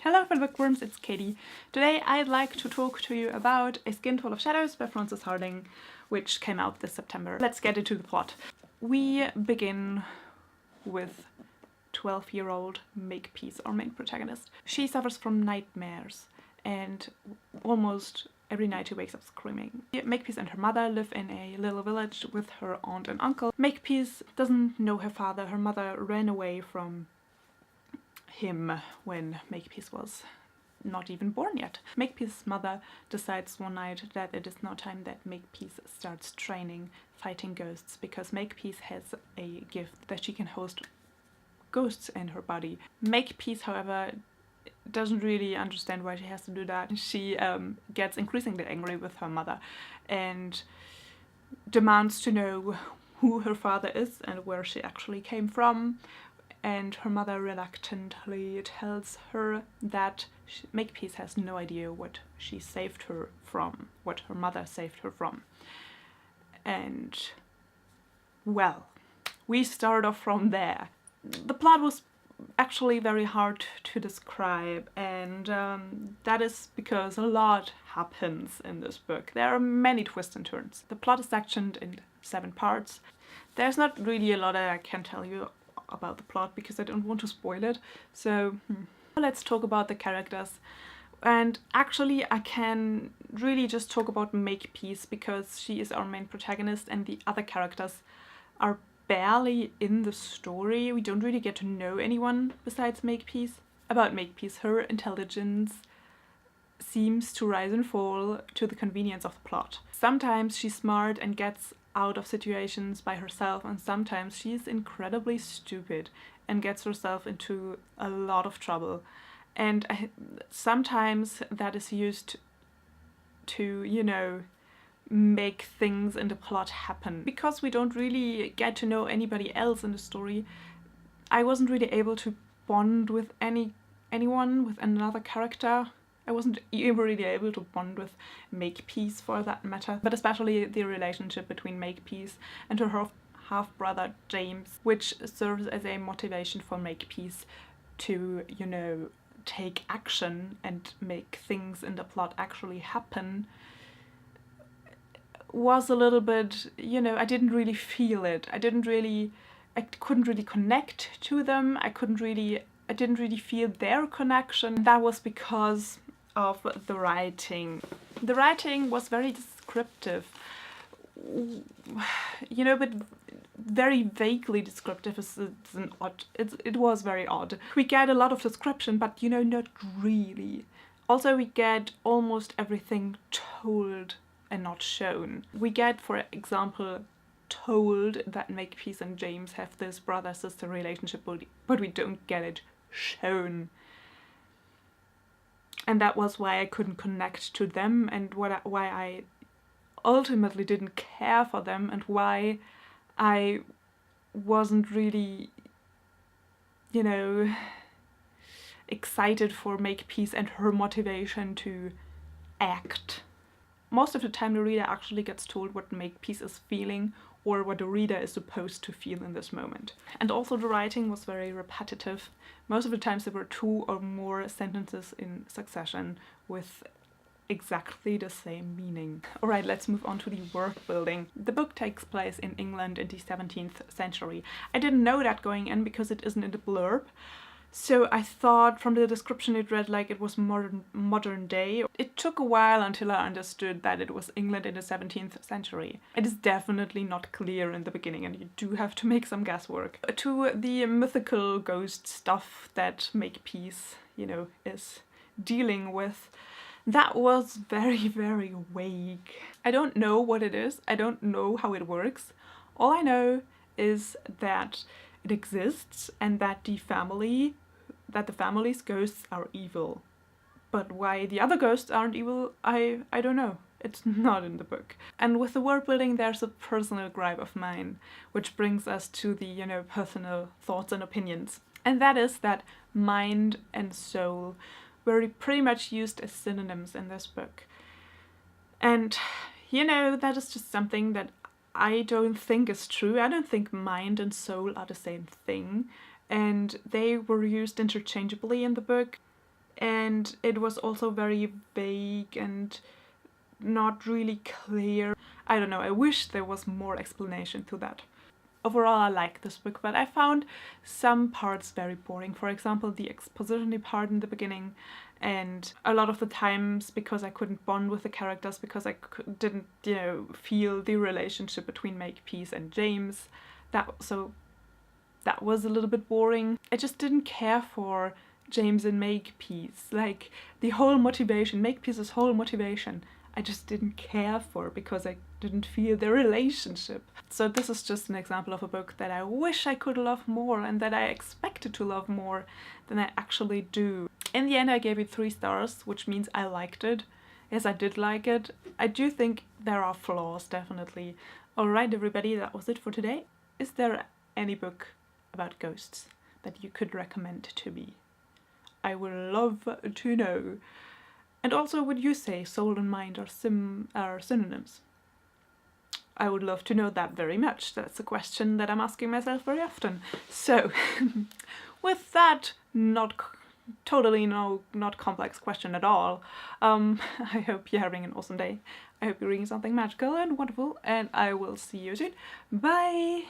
Hello fellow bookworms, it's Katie. Today I'd like to talk to you about A Skinful of Shadows by Hardinge, which came out this September. Let's get into the plot. We begin with 12-year-old Makepeace, our main protagonist. She suffers from nightmares and almost every night she wakes up screaming. Makepeace and her mother live in a little village with her aunt and uncle. Makepeace doesn't know her father. Her mother ran away from him when Makepeace was not even born yet. Makepeace's mother decides one night that it is now time that Makepeace starts training fighting ghosts, because Makepeace has a gift that she can host ghosts in her body. Makepeace, however, doesn't really understand why she has to do that. She gets increasingly angry with her mother and demands to know who her father is and where she actually came from. And her mother reluctantly tells her that Makepeace has no idea what she saved her from, what her mother saved her from. And, well, we start off from there. The plot was actually very hard to describe, and that is because a lot happens in this book. There are many twists and turns. The plot is sectioned in 7 parts. There's not really a lot that I can tell you about the plot because I don't want to spoil it, so let's talk about the characters. And actually I can really just talk about Makepeace because she is our main protagonist and the other characters are barely in the story. We don't really get to know anyone besides Makepeace. About Makepeace, her intelligence seems to rise and fall to the convenience of the plot. Sometimes she's smart and gets out of situations by herself, and sometimes she's incredibly stupid and gets herself into a lot of trouble. And sometimes that is used to, you know, make things in the plot happen. Because we don't really get to know anybody else in the story, I wasn't really able to bond with anyone, with another character. I wasn't even really able to bond with Makepeace for that matter, but especially the relationship between Makepeace and her half-brother James, which serves as a motivation for Makepeace to, you know, take action and make things in the plot actually happen, was a little bit, you know, I didn't really feel it. I couldn't really connect to them. I didn't really feel their connection. That was because of the writing. The writing was very descriptive, you know, but very vaguely descriptive. It was very odd. We get a lot of description, but, you know, not really. Also, we get almost everything told and not shown. We get, for example, told that Makepeace and James have this brother-sister relationship, but we don't get it shown. And that was why I couldn't connect to them, and why I ultimately didn't care for them, and why I wasn't really, you know, excited for Makepeace and her motivation to act. Most of the time the reader actually gets told what Makepeace is feeling or what the reader is supposed to feel in this moment. And also the writing was very repetitive. Most of the times there were 2 or more sentences in succession with exactly the same meaning. Alright, let's move on to the world building. The book takes place in England in the 17th century. I didn't know that going in because it isn't in the blurb. So I thought from the description it read like it was modern day. It took a while until I understood that it was England in the 17th century. It is definitely not clear in the beginning and you do have to make some guesswork. To the mythical ghost stuff that Makepeace, you know, is dealing with, that was very, very vague. I don't know what it is. I don't know how it works. All I know is that it exists and that the family's ghosts are evil. But why the other ghosts aren't evil, I don't know. It's not in the book. And with the world building there's a personal gripe of mine, which brings us to the, you know, personal thoughts and opinions. And that is that mind and soul were pretty much used as synonyms in this book. And, you know, that is just something that I don't think is true. I don't think mind and soul are the same thing. And they were used interchangeably in the book. and it was also very vague and not really clear. I don't know, I wish there was more explanation to that. Overall, I like this book, but I found some parts very boring. For example, the exposition part in the beginning, and a lot of the times because I couldn't bond with the characters, because I didn't, feel the relationship between Makepeace and James. That was a little bit boring. I just didn't care for James and Makepeace. Like, the whole motivation, Makepeace's whole motivation, I just didn't care for because I didn't feel the relationship. So this is just an example of a book that I wish I could love more and that I expected to love more than I actually do. In the end, I gave it 3 stars, which means I liked it. Yes, I did like it. I do think there are flaws, definitely. Alright everybody, that was it for today. Is there any book about ghosts that you could recommend to me? I would love to know. And also, would you say soul and mind are synonyms? I would love to know that very much. That's a question that I'm asking myself very often. So, with that not complex question at all, I hope you're having an awesome day. I hope you're reading something magical and wonderful, and I will see you soon. Bye!